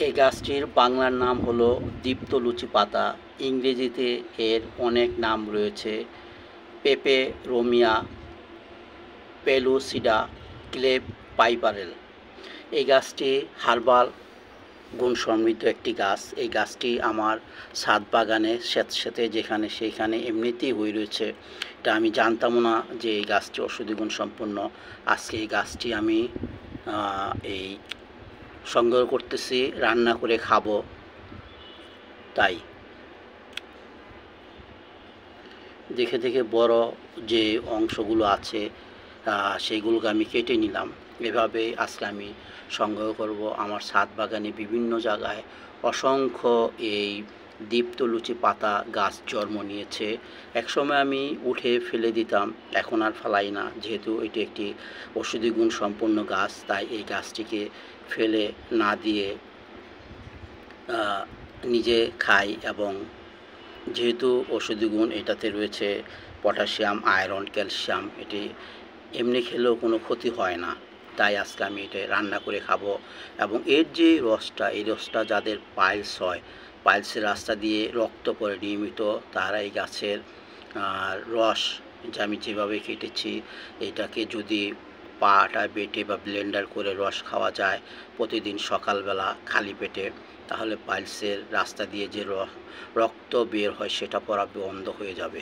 এই গাছটির বাংলার নাম হলো দীপ্তলুচি পাতা। ইংরেজিতে এর অনেক নাম রয়েছে: পেপেরোমিয়া, পেলুসিডা, ক্লেপ পাইপারেল। এই গাছটি হার্বাল গুণ সমৃদ্ধ একটি গাছ। এই গাছটি আমার ছাদ বাগানে স্যাঁতসেঁতে যেখানে সেইখানে এমনিতেই হয়ে রয়েছে। এটা আমি জানতামও না যে এই গাছটি ঔষধি গুণ সম্পন্ন। আজকে এই গাছটি আমি এই সংগ্রহ করতেছি, রান্না করে খাবো। তাই দেখে দেখে বড় যে অংশগুলো আছে সেইগুলোকে আমি কেটে নিলাম। এভাবে আজকে আমি সংগ্রহ করব। আমার ছাদ বাগানে বিভিন্ন জায়গায় অসংখ্য এই দীপ্তলুচি পাতা গাছ জন্ম নিয়েছে। একসময় আমি উঠে ফেলে দিতাম, এখন আর ফেলাই না। যেহেতু এটি একটি ঔষধি গুণ সম্পন্ন গাছ, তাই এই গাছটিকে ফেলে না দিয়ে নিজে খাই। এবং যেহেতু ঔষধি গুণ এটাতে রয়েছে পটাশিয়াম, আয়রন, ক্যালসিয়াম, এটি এমনি খেলেও কোনো ক্ষতি হয় না। তাই আজকে আমি এটা রান্না করে খাবো। এবং এর যে রসটা, এই রসটা যাদের পাইলস হয়, পাইলসের রাস্তা দিয়ে রক্ত পড়ে নিয়মিত, তারা এই গাছের রস, যে আমি যেভাবে কেটেছি, এটাকে যদি পাটা বেটে বা ব্লেন্ডার করে রস খাওয়া যায় প্রতিদিন সকালবেলা খালি পেটে, তাহলে পাইলসের রাস্তা দিয়ে যে রক্ত বের হয় সেটা পড়া বন্ধ হয়ে যাবে।